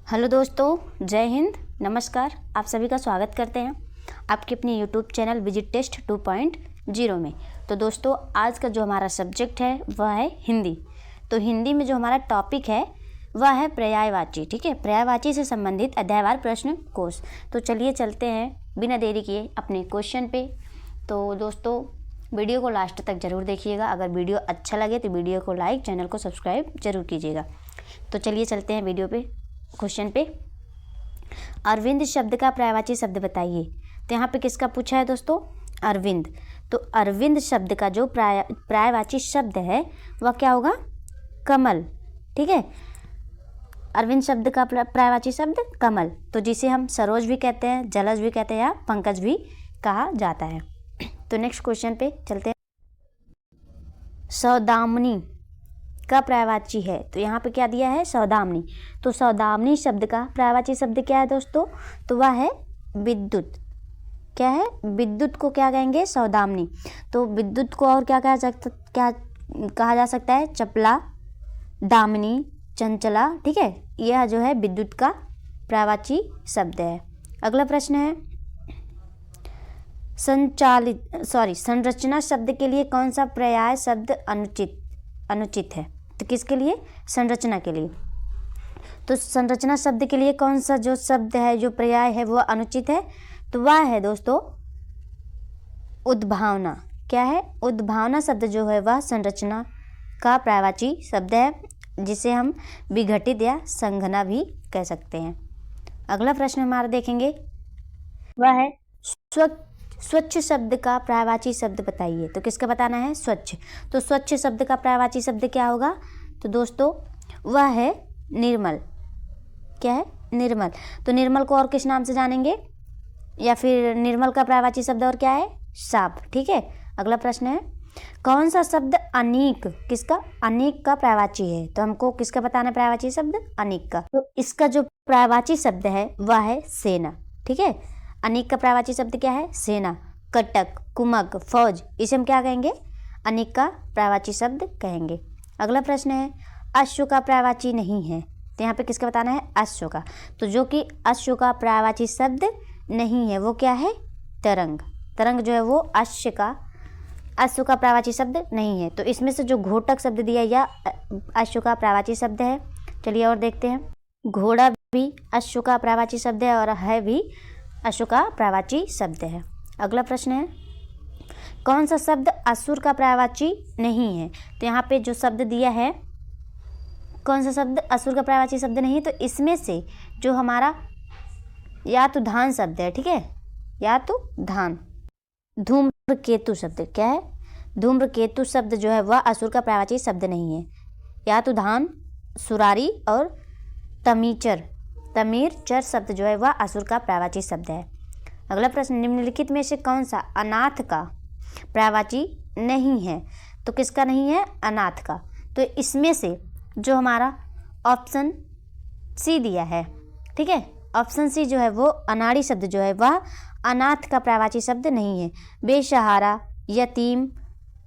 Hello दोस्तों, जय हिंद, नमस्कार। आप सभी का स्वागत करते हैं आपके अपने यूट्यूब चैनल विजिट टेस्ट 2.0 में। तो दोस्तों, आज का जो हमारा सब्जेक्ट है वह है हिंदी। तो हिंदी में जो हमारा टॉपिक है वह है पर्यायवाची। ठीक है, पर्यायवाची से संबंधित अध्यायवार प्रश्न कोश। तो चलिए चलते हैं बिना देरी किए अपने क्वेश्चन पे। तो दोस्तों, वीडियो को लास्ट तक ज़रूर देखिएगा। अगर वीडियो अच्छा लगे तो वीडियो को लाइक, चैनल को सब्सक्राइब जरूर कीजिएगा। तो चलिए चलते हैं वीडियो पे, क्वेश्चन पे। अरविंद शब्द का पर्यायवाची शब्द बताइए। तो यहाँ पे किसका पूछा है दोस्तों? अरविंद। तो अरविंद शब्द का जो पर्यायवाची शब्द है वह क्या होगा? कमल। ठीक है, अरविंद शब्द का पर्यायवाची शब्द कमल। तो जिसे हम सरोज भी कहते हैं, जलज भी कहते हैं या पंकज भी कहा जाता है। तो नेक्स्ट क्वेश्चन पे चलते हैं। सौदामिनी का पर्यायवाची है। तो यहाँ पे क्या दिया है? सौदामिनी। तो सौदामिनी शब्द का पर्यायवाची शब्द क्या है दोस्तों? तो वह है विद्युत। क्या है? विद्युत को क्या कहेंगे? सौदामिनी। तो विद्युत को और क्या कहा जा सकता है? चपला, दामिनी, चंचला। ठीक है, यह जो है विद्युत का पर्यायवाची शब्द है। अगला प्रश्न है, संरचना शब्द के लिए कौन सा पर्याय शब्द अनुचित है? तो किसके लिए? संरचना के लिए। तो संरचना शब्द के लिए कौन सा जो शब्द है, जो पर्याय है, वह अनुचित है? तो वह है दोस्तों उद्भावना। क्या है? उद्भावना शब्द जो है वह संरचना का पर्यायवाची शब्द है, जिसे हम विघटित या संघना भी कह सकते हैं। अगला प्रश्न हमारा देखेंगे, वह है स्वच्छ शब्द का पर्यायवाची शब्द बताइए। तो किसका बताना है? स्वच्छ। तो स्वच्छ शब्द का पर्यायवाची शब्द क्या होगा? तो दोस्तों वह है निर्मल। क्या है? निर्मल। तो निर्मल को और किस नाम से जानेंगे? या फिर निर्मल का पर्यायवाची शब्द और क्या है? साफ। ठीक है, अगला प्रश्न है, कौन सा शब्द अनेक, किसका? अनेक का पर्यायवाची है। तो हमको किसका बताना है पर्यायवाची शब्द? अनेक का। तो इसका जो पर्यायवाची शब्द है वह है सेना। ठीक है, अनेक का पर्यायवाची शब्द क्या है? सेना। कटक, कुमक, फौज, इसे हम क्या कहेंगे? अनेक का पर्यायवाची शब्द कहेंगे। अगला प्रश्न है, अश्व का पर्यायवाची नहीं है। तो यहाँ पे किसका बताना है? अश्व का। तो जो कि अश्व का पर्यायवाची शब्द नहीं है वो क्या है? तरंग। तरंग जो है वो अश्व का पर्यायवाची शब्द नहीं है। तो इसमें से जो घोटक शब्द दिया या अश्व का पर्यायवाची शब्द है। चलिए और देखते हैं। घोड़ा भी अश्व का पर्यायवाची शब्द है और है भी अश्व का पर्यायवाची शब्द है। अगला प्रश्न है, कौन सा शब्द असुर का पर्यायवाची नहीं है? तो यहाँ पे जो शब्द दिया है, कौन सा शब्द असुर का पर्यायवाची शब्द नहीं है? तो इसमें से जो हमारा यातुधान शब्द है। ठीक है, यातुधान। धूम्रकेतु शब्द क्या है? धूम्रकेतु शब्द जो है वह असुर का पर्यायवाची शब्द नहीं है। यातुधान, सुरारी और तमीर चर शब्द जो है वह असुर का पर्यायवाची शब्द है। अगला प्रश्न, निम्नलिखित में से कौन सा अनाथ का पर्यायवाची नहीं है? तो किसका नहीं है? अनाथ का। तो इसमें से जो हमारा ऑप्शन सी दिया है, ठीक है, ऑप्शन सी जो है वो अनाड़ी शब्द जो है वह अनाथ का पर्यायवाची शब्द नहीं है। बेसहारा, यतीम,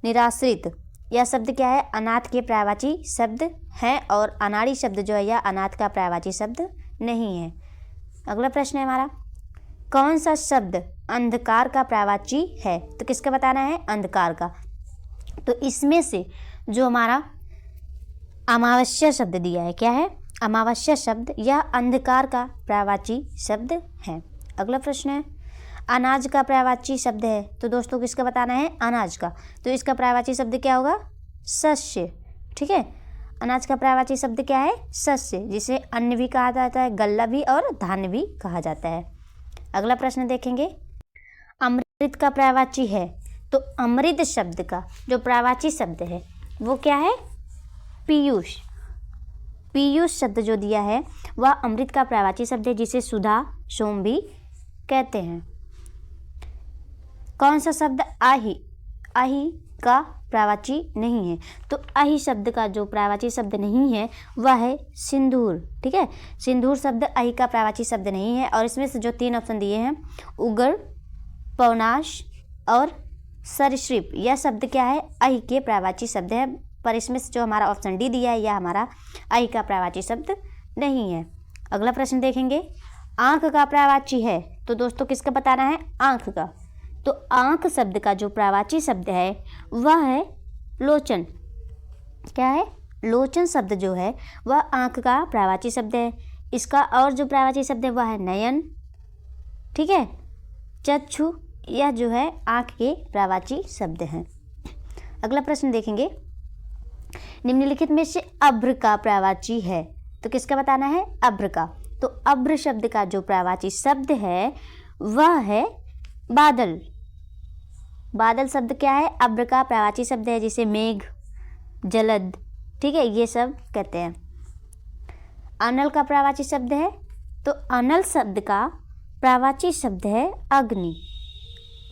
निराश्रित, यह शब्द क्या है? अनाथ के पर्यायवाची शब्द है और अनाड़ी शब्द जो है यह अनाथ का पर्यायवाची शब्द नहीं है। अगला प्रश्न है हमारा, कौन सा शब्द अंधकार का पर्यायवाची है? तो किसका बताना है? अंधकार का। तो इसमें से जो हमारा अमावस्या शब्द दिया है, क्या है? अमावस्या शब्द, यह अंधकार का पर्यायवाची शब्द है। अगला प्रश्न है, अनाज का पर्यायवाची शब्द है। तो दोस्तों किसका बताना है? अनाज का। तो इसका पर्यायवाची शब्द क्या होगा? शस्य। ठीक है, अनाज का पर्यायवाची शब्द क्या है? शस्य, जिसे अन्न भी कहा जाता है, गल्ला भी और धान्य भी कहा जाता है। अगला प्रश्न देखेंगे, अमृत का पर्यायवाची है। तो अमृत शब्द का जो पर्यायवाची शब्द है वो क्या है? पीयूष। पीयूष शब्द जो दिया है वह अमृत का पर्यायवाची शब्द है, जिसे सुधा, सोम भी कहते हैं। कौन सा शब्द आही का पर्यायवाची नहीं है? तो आही शब्द का जो पर्यायवाची शब्द नहीं है वह है सिंदूर। ठीक है, सिंदूर शब्द आही का पर्यायवाची शब्द नहीं है। और इसमें से जो 3 ऑप्शन दिए हैं, उगर, पौनाश और सरीसृप, यह शब्द क्या है? आही के पर्यायवाची शब्द है। पर इसमें से जो हमारा ऑप्शन डी दिया है यह हमारा आई का पर्यायवाची शब्द नहीं है। अगला प्रश्न देखेंगे, आंख का पर्यायवाची है, तो दोस्तों किसका बताना है, आंख का। तो आंख शब्द का जो पर्यायवाची शब्द है वह है लोचन। क्या है, लोचन शब्द जो है वह आंख का पर्यायवाची शब्द है। इसका और जो पर्यायवाची शब्द है वह है नयन, ठीक है, चक्षु, यह जो है आंख के पर्यायवाची शब्द हैं। अगला प्रश्न देखेंगे, निम्नलिखित में से अभ्र का पर्यायवाची है, तो किसका बताना है, अभ्र का। तो अभ्र शब्द का जो पर्यायवाची शब्द है वह है बादल। बादल शब्द क्या है, अभ्र का पर्यायवाची शब्द है, जिसे मेघ, जलद, ठीक है, ये सब कहते हैं। अनल का पर्यायवाची शब्द है, तो अनल शब्द का पर्यायवाची शब्द है अग्नि,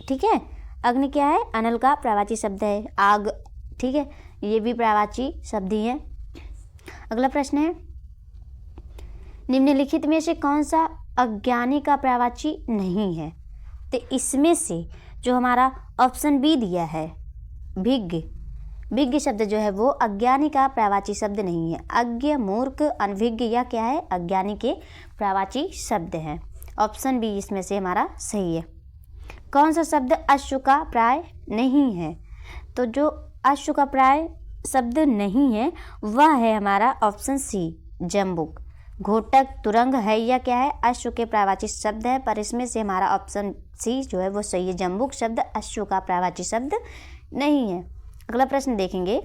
ठीक है। अग्नि क्या है, अनल का पर्यायवाची शब्द है, आग, ठीक है, ये भी पर्यायवाची शब्द ही है। अगला प्रश्न है, निम्नलिखित में से कौन सा अज्ञानी का पर्यायवाची नहीं है, तो इसमें से जो हमारा ऑप्शन बी दिया है, भिज्ञ, भिज्ञ शब्द जो है वो अज्ञानी का पर्यायवाची शब्द नहीं है। अज्ञ, मूर्ख, अनभिज्ञ, या क्या है, अज्ञानी के पर्यायवाची शब्द हैं। ऑप्शन बी इसमें से हमारा सही है। कौन सा शब्द अश्व का पर्याय नहीं है, तो जो अश्व का पर्याय शब्द नहीं है वह है हमारा ऑप्शन सी, जम्बुक। घोटक, तुरंग है, या क्या है, अश्व के पर्यायवाची शब्द है, पर इसमें से हमारा ऑप्शन सी जो है वो सही है। जम्बुक शब्द अश्व का पर्यायवाची शब्द नहीं है। अगला प्रश्न देखेंगे,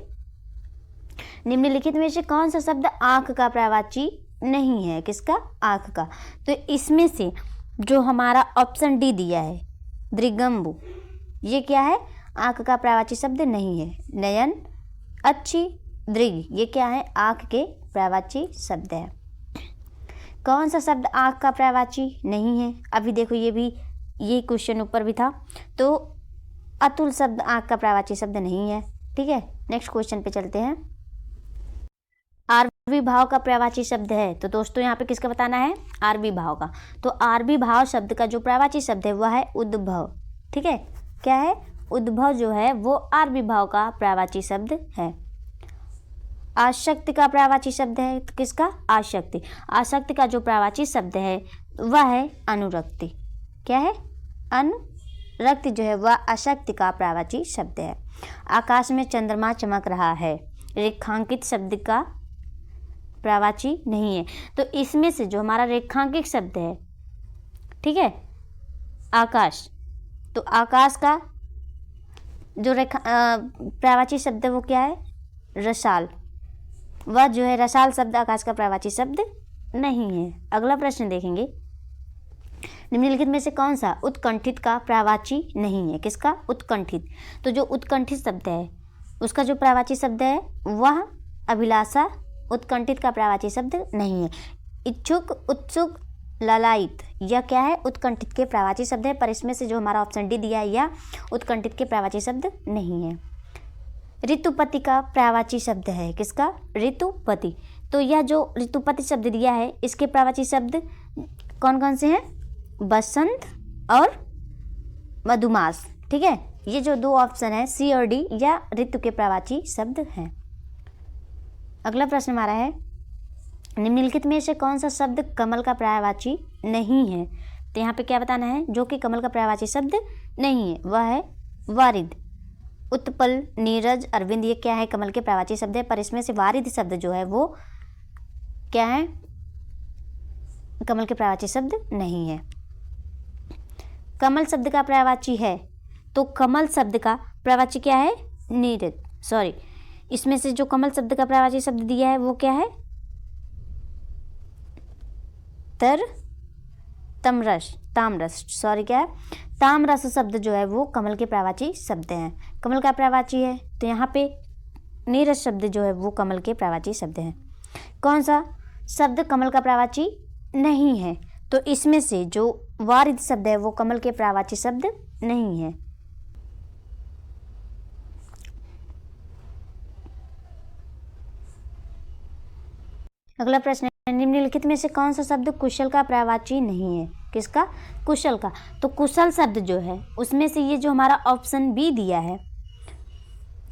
निम्नलिखित में से कौन सा शब्द आंख का पर्यायवाची नहीं है, किसका, आंख का। तो इसमें से जो हमारा ऑप्शन डी दिया है, दृगम्बु, ये क्या है, आंख का पर्यायवाची शब्द नहीं है। नयन, अच्छी, दृग, ये क्या है, आंख के पर्यायवाची शब्द है। कौन सा शब्द आंख का पर्यायवाची नहीं है, अभी देखो ये क्वेश्चन ऊपर भी था। तो अतुल शब्द आंख का पर्यायवाची शब्द नहीं है, ठीक है। नेक्स्ट क्वेश्चन पे चलते हैं। आरबी भाव का पर्यायवाची शब्द है, तो दोस्तों यहाँ पे किसका बताना है, आरबी भाव का। तो आरबी भाव शब्द का जो पर्यायवाची शब्द है वह है उद्भव, ठीक है। क्या है, उद्भव जो है वो आरबी भाव का पर्यायवाची शब्द है। आसक्ति का पर्यायवाची शब्द है, तो किसका, आसक्ति। आसक्ति का जो पर्यायवाची शब्द है वह है अनुरक्ति। क्या है, अनुरक्ति जो है वह आसक्ति का पर्यायवाची शब्द है। आकाश में चंद्रमा चमक रहा है, रेखांकित शब्द का पर्यायवाची नहीं है। तो इसमें से जो हमारा रेखांकित शब्द है, ठीक है, आकाश, तो आकाश का जो पर्यायवाची शब्द है वो क्या है, रसाल। वह जो है रसाल शब्द आकाश का पर्यायवाची शब्द नहीं है। अगला प्रश्न देखेंगे, निम्नलिखित में से कौन सा उत्कंठित का पर्यायवाची नहीं है, किसका, उत्कंठित। तो जो उत्कंठित शब्द है उसका जो पर्यायवाची शब्द है वह अभिलाषा, उत्कंठित का पर्यायवाची शब्द नहीं है। इच्छुक, उत्सुक, लालायित, यह क्या है, उत्कंठित के पर्यायवाची शब्द है, पर इसमें से जो हमारा ऑप्शन डी दिया है यह उत्कंठित के पर्यायवाची शब्द नहीं है। ऋतुपति का पर्यायवाची शब्द है, किसका, ऋतुपति। तो यह जो ऋतुपति शब्द दिया है इसके पर्यायवाची शब्द कौन कौन से हैं, बसंत और मधुमास, ठीक है। ये जो दो ऑप्शन है सी और डी, या ऋतु के पर्यायवाची शब्द हैं। अगला प्रश्न हमारा है, निम्नलिखित में से कौन सा शब्द कमल का पर्यायवाची नहीं है, तो यहाँ पे क्या बताना है, जो कि कमल का पर्यायवाची शब्द नहीं है वह है वारिद। उत्पल, नीरज, अरविंद, ये क्या है, कमल के पर्यायवाची शब्द है, पर इसमें से वारिद शब्द जो है वो क्या है, कमल के पर्यायवाची शब्द नहीं है। कमल शब्द का पर्यायवाची है, तो कमल शब्द का पर्यायवाची क्या है, नीरज, सॉरी, इसमें से जो कमल शब्द का पर्यायवाची शब्द दिया है वो क्या है, तामरस, सॉरी, क्या है, तामरस शब्द जो है वो कमल के पर्यायवाची शब्द हैं। कमल का पर्यायवाची है, तो यहाँ पे नीरज शब्द जो है वो कमल के पर्यायवाची शब्द हैं। कौन सा शब्द कमल का पर्यायवाची नहीं है, तो इसमें से जो वारिद शब्द है वो कमल के पर्यायवाची शब्द नहीं है। अगला प्रश्न है, निम्नलिखित में से कौन सा शब्द कुशल का पर्यायवाची नहीं है, किसका, कुशल का। तो कुशल शब्द जो है उसमें से ये जो हमारा ऑप्शन बी दिया है,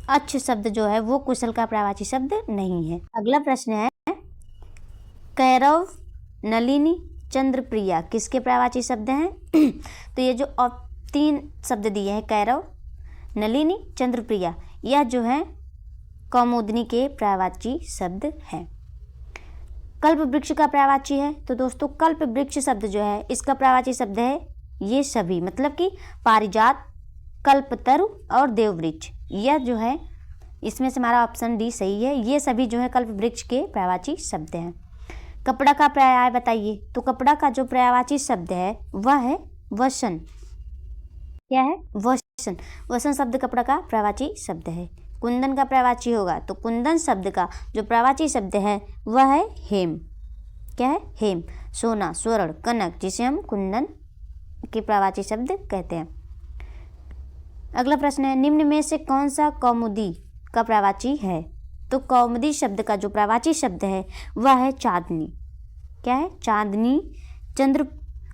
अच्छ शब्द जो है वो कुशल का पर्यायवाची शब्द नहीं है। अगला प्रश्न है, कैरव नलिनी, चंद्रप्रिया किसके पर्यायवाची शब्द हैं? तो ये जो 3 शब्द दिए हैं, कैरव, नलिनी, चंद्रप्रिया, यह जो है कौमुदनी के पर्यायवाची शब्द हैं। कल्प वृक्ष का पर्यायवाची है, तो दोस्तों कल्प वृक्ष शब्द जो है इसका पर्यायवाची शब्द है ये सभी, मतलब कि पारिजात, कल्पतरु और देववृक्ष। यह जो है इसमें से हमारा ऑप्शन डी सही है, ये सभी जो है कल्प वृक्ष के पर्यायवाची शब्द हैं। कपड़ा का पर्याय बताइए, तो कपड़ा का जो पर्यायवाची शब्द है वह है वसन। क्या है? वसन। वसन शब्द कपड़ा का पर्यायवाची शब्द है। कुंदन का पर्यायवाची होगा, तो कुंदन शब्द का जो पर्यायवाची शब्द है वह है हेम। क्या है? हेम। सोना, स्वर्ण, कनक जिसे हम कुंदन के पर्यायवाची शब्द कहते हैं। अगला प्रश्न है, निम्न में से कौन सा कौमुदी का पर्यायवाची है? तो कौमुदी शब्द का जो पर्यायवाची शब्द है वह है चांदनी। क्या है? चांदनी, चंद्र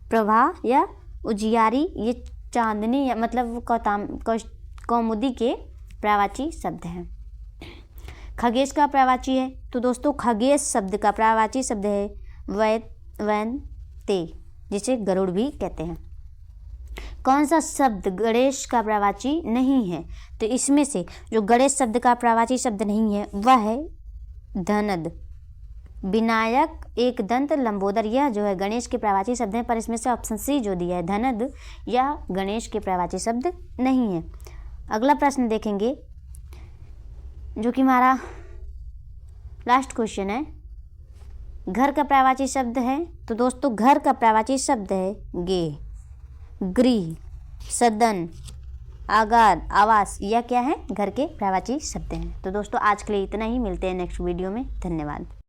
प्रभा या उजियारी, ये चांदनी या मतलब कौमुदी के पर्यायवाची शब्द हैं। खगेश का पर्यायवाची है, तो दोस्तों खगेश शब्द का पर्यायवाची शब्द है वैनते, जिसे गरुड़ भी कहते हैं। कौन सा शब्द गणेश का पर्यायवाची नहीं है? तो इसमें से जो गणेश शब्द का पर्यायवाची शब्द नहीं है वह है धनद, विनायक, एक दंत, लंबोदर, यह जो है गणेश के पर्यायवाची शब्द हैं, पर इसमें से ऑप्शन सी जो दिया है धनद, यह गणेश के पर्यायवाची शब्द नहीं है। अगला प्रश्न देखेंगे जो कि हमारा लास्ट क्वेश्चन है, घर का पर्यायवाची शब्द है, तो दोस्तों घर का पर्यायवाची शब्द है गेह, गृह, सदन, आगार, आवास, यह क्या है? घर के पर्यायवाची शब्द हैं। तो दोस्तों आज के लिए इतना ही, मिलते हैं नेक्स्ट वीडियो में। धन्यवाद।